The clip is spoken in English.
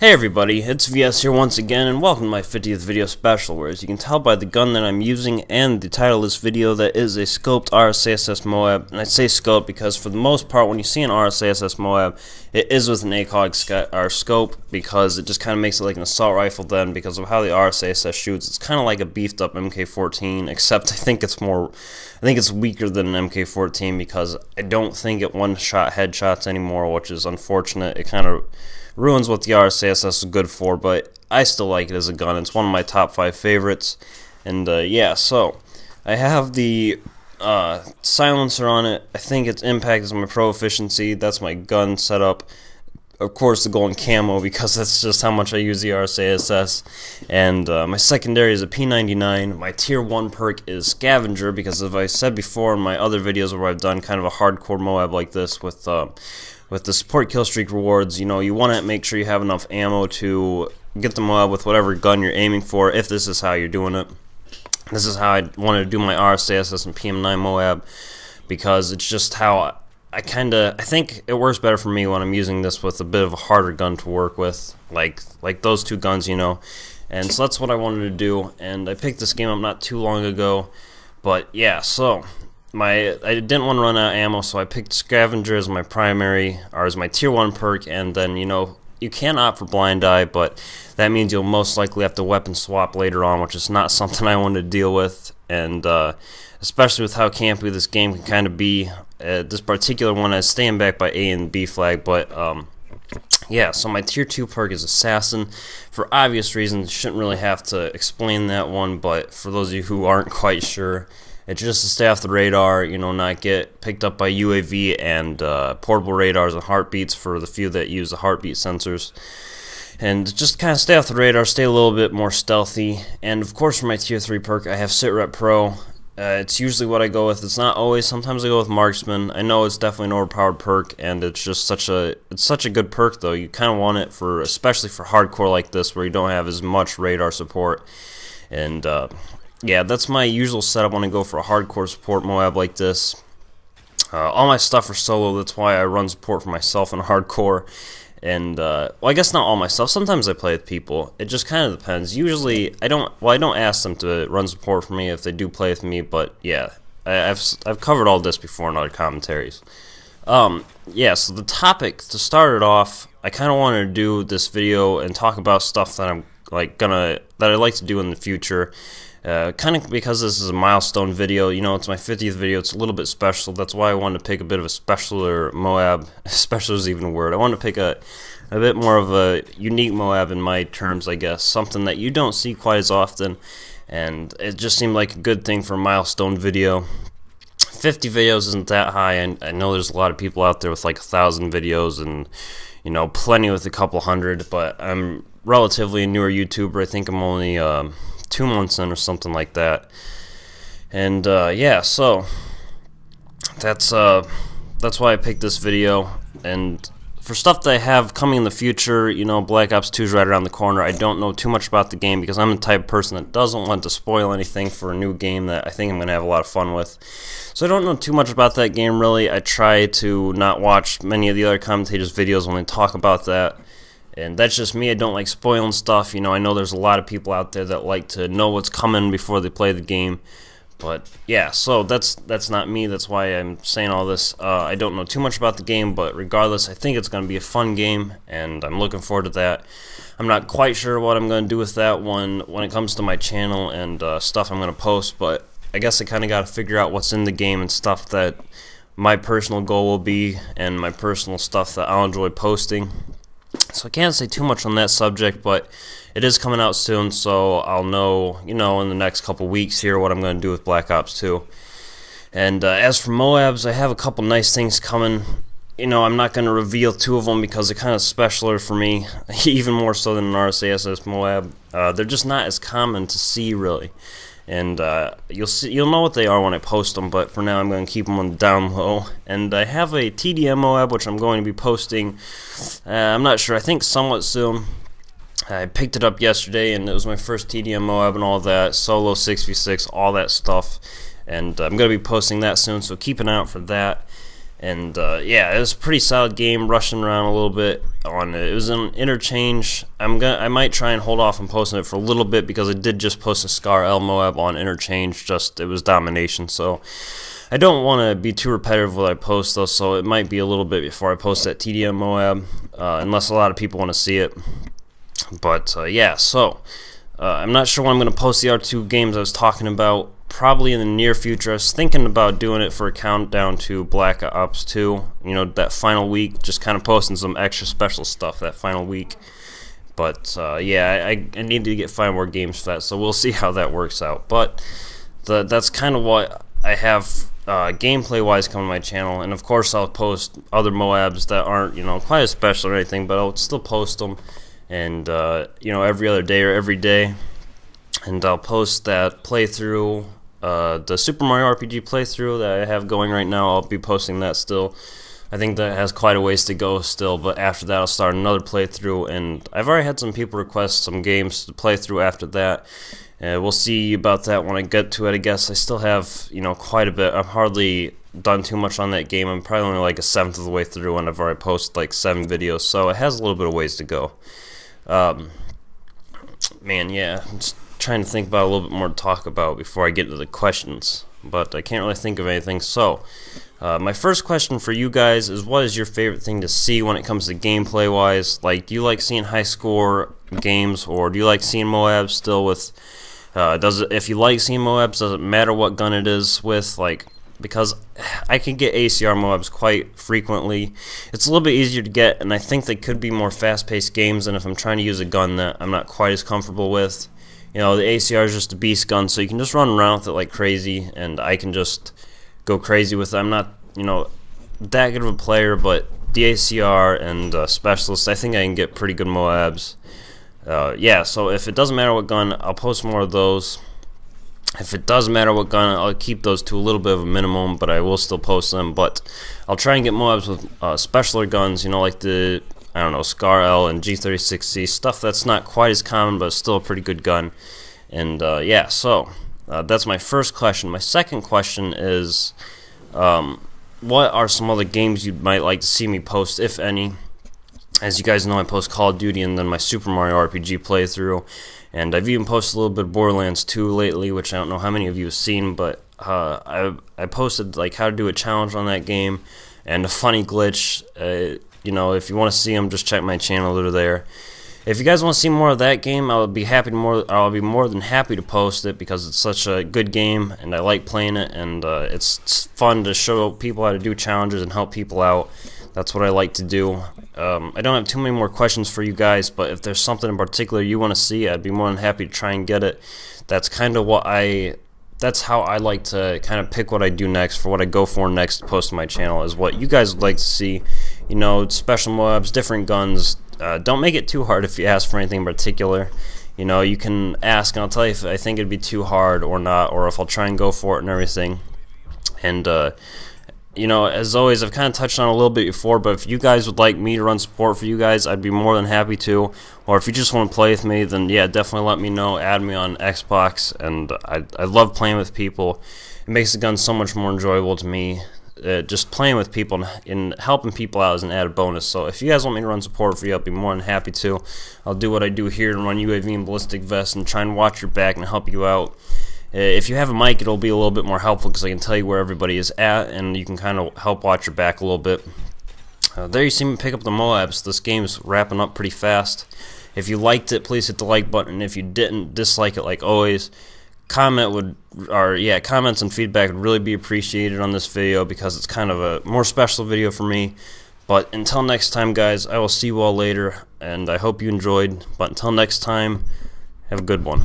Hey everybody, it's VS here once again, and welcome to my 50th video special, where as you can tell by the gun that I'm using and the title of this video, that is a scoped RSASS MOAB. And I say scoped because for the most part when you see an RSASS MOAB, it is with an ACOG scope, because it just kind of makes it like an assault rifle then, because of how the RSASS shoots. It's kind of like a beefed up MK14, except I think it's weaker than an MK14, because I don't think it one-shot headshots anymore, which is unfortunate. It kind of ruins what the RSASS is good for, but I still like it as a gun. It's one of my top 5 favorites. And yeah, so I have the silencer on it. I think its impact is my pro efficiency. That's my gun setup. Of course, the golden camo, because that's just how much I use the RSASS. And my secondary is a P99. My tier 1 perk is scavenger, because as I said before in my other videos where I've done kind of a hardcore MOAB like this with the support kill streak rewards, you know, you want to make sure you have enough ammo to get the MOAB with whatever gun you're aiming for, if this is how you're doing it. This is how I wanted to do my RSASS and PM9 MOAB, because it's just how I think it works better for me when I'm using this with a bit of a harder gun to work with, like those two guns, you know. And so that's what I wanted to do, and I picked this game up not too long ago. But yeah, so I didn't want to run out of ammo, so I picked scavenger as my primary, or as my tier 1 perk. And then, you know, you can opt for blind eye, but that means you'll most likely have to weapon swap later on, which is not something I wanted to deal with. And especially with how campy this game can kind of be. This particular one is staying back by A and B flag, but yeah, so my tier 2 perk is assassin. For obvious reasons, shouldn't really have to explain that one, but for those of you who aren't quite sure, it's just to stay off the radar, you know, not get picked up by UAV and portable radars and heartbeats for the few that use the heartbeat sensors. And just kind of stay off the radar, stay a little bit more stealthy. And of course for my tier 3 perk, I have Sit Rep Pro. It's usually what I go with. It's not always. Sometimes I go with Marksman. I know it's definitely an overpowered perk, and it's just such a good perk though. You kind of want it for, especially for hardcore like this, where you don't have as much radar support. And yeah, that's my usual setup when I go for a hardcore support MOAB like this. All my stuff are solo. That's why I run support for myself in hardcore. And well, I guess not all my stuff. Sometimes I play with people. It just kind of depends. Usually, I don't ask them to run support for me if they do play with me. But yeah, I've covered all this before in other commentaries. Yeah, so the topic to start it off, I kind of wanted to do this video and talk about stuff that that I'd like to do in the future. Kind of because this is a milestone video, you know, it's my 50th video, it's a little bit special. That's why I wanted to pick a bit of a specialer MOAB. Special is even a word. I wanted to pick a bit more of a unique MOAB in my terms, I guess. Something that you don't see quite as often, and it just seemed like a good thing for a milestone video. 50 videos isn't that high, and I know there's a lot of people out there with like 1,000 videos, and, you know, plenty with a couple hundred, but I'm relatively a newer YouTuber. I think I'm only 2 months in or something like that. And yeah, so that's why I picked this video. And for stuff that I have coming in the future, you know, Black Ops 2 is right around the corner. I don't know too much about the game, because I'm the type of person that doesn't want to spoil anything for a new game that I think I'm going to have a lot of fun with. So I don't know too much about that game, really. I try to not watch many of the other commentators' videos when they talk about that. And that's just me. I don't like spoiling stuff. You know, I know there's a lot of people out there that like to know what's coming before they play the game. But yeah, so that's not me. That's why I'm saying all this. I don't know too much about the game, but regardless, I think it's going to be a fun game, and I'm looking forward to that. I'm not quite sure what I'm going to do with that one when it comes to my channel and stuff I'm going to post, but I guess I kind of got to figure out what's in the game and stuff that my personal goal will be, and my personal stuff that I'll enjoy posting. So I can't say too much on that subject, but it is coming out soon, so I'll know, you know, in the next couple weeks here what I'm going to do with Black Ops 2. And as for MOABs, I have a couple nice things coming. You know, I'm not going to reveal 2 of them because they're kind of specialer for me, even more so than an RSASS MOAB. They're just not as common to see, really. And you'll know what they are when I post them, but for now I'm going to keep them on the down low. And I have a TDM MOAB, which I'm going to be posting, I'm not sure, I think somewhat soon. I picked it up yesterday, and it was my first TDM MOAB and all that, solo 6v6, all that stuff. And I'm going to be posting that soon, so keep an eye out for that. And yeah, it was a pretty solid game, rushing around a little bit on it. It was an interchange. I might try and hold off on posting it for a little bit because I did just post a Scar L MOAB on interchange. Just it was domination, so I don't want to be too repetitive when I post those. So it might be a little bit before I post that TDM MOAB, unless a lot of people want to see it. But yeah, so I'm not sure when I'm going to post the R2 games I was talking about. Probably in the near future. I was thinking about doing it for a countdown to Black Ops 2, you know, that final week, just kind of posting some extra special stuff that final week. But yeah, I need to get 5 more games for that, so we'll see how that works out. But that's kind of what I have gameplay wise coming to my channel, and of course I'll post other MOABs that aren't, you know, quite as special or anything, but I'll still post them, and you know, every other day or every day. And I'll post that playthrough, the Super Mario RPG playthrough that I have going right now. I'll be posting that still. I think that has quite a ways to go still, but after that I'll start another playthrough, and I've already had some people request some games to play through after that. We'll see about that when I get to it. I guess I still have, you know, quite a bit. I've hardly done too much on that game. I'm probably only like a 1/7 of the way through, and I've already posted like 7 videos, so it has a little bit of ways to go. Man, yeah, I'm just trying to think about a little bit more to talk about before I get to the questions, but I can't really think of anything. So my first question for you guys is, what is your favorite thing to see when it comes to gameplay wise? Like, do you like seeing high score games, or do you like seeing MOABs still with if you like seeing MOABs, does it matter what gun it is with? Like, because I can get ACR MOABs quite frequently. It's a little bit easier to get, and I think they could be more fast-paced games than if I'm trying to use a gun that I'm not quite as comfortable with. You know, the ACR is just a beast gun, so you can just run around with it like crazy, and I can just go crazy with it. I'm not, you know, that good of a player, but the ACR and Specialist, I think I can get pretty good MOABs. Yeah, so if it doesn't matter what gun, I'll post more of those. If it does matter what gun, I'll keep those to a little bit of a minimum, but I will still post them. But I'll try and get MOABs with specialer guns, you know, like the, I don't know, Scar L and G36C, stuff that's not quite as common, but still a pretty good gun. And yeah, so that's my first question. My second question is, what are some other games you might like to see me post, if any? As you guys know, I post Call of Duty and then my Super Mario RPG playthrough. And I've even posted a little bit of Borderlands 2 lately, which I don't know how many of you have seen, but I posted like how to do a challenge on that game and a funny glitch. You know, if you want to see them, just check my channel, they're there. If you guys want to see more of that game, I'll be more than happy to post it, because it's such a good game and I like playing it, and it's fun to show people how to do challenges and help people out. That's what I like to do. I don't have too many more questions for you guys, but if there's something in particular you want to see, I'd be more than happy to try and get it. That's kind of that's how I like to kind of pick what I do next, for what I go for next to post to my channel, is what you guys would like to see. You know, special MOABs, different guns. Don't make it too hard if you ask for anything in particular. You know, you can ask and I'll tell you if I think it'd be too hard or not, or if I'll try and go for it and everything. And you know, as always, I've kind of touched on it a little bit before, but if you guys would like me to run support for you guys, I'd be more than happy to. Or if you just want to play with me, then yeah, definitely let me know. Add me on Xbox, and I love playing with people. It makes the gun so much more enjoyable to me. Just playing with people and helping people out is an added bonus. So if you guys want me to run support for you, I'll be more than happy to. I'll do what I do here and run UAV and ballistic vests and try and watch your back and help you out. If you have a mic, it'll be a little bit more helpful, because I can tell you where everybody is at, and you can kind of help watch your back a little bit. There you see me pick up the MOABs. This game's wrapping up pretty fast. If you liked it, please hit the like button, and if you didn't, dislike it like always. Comments and feedback would really be appreciated on this video, because it's kind of a more special video for me. But until next time, guys, I will see you all later, and I hope you enjoyed. But until next time, have a good one.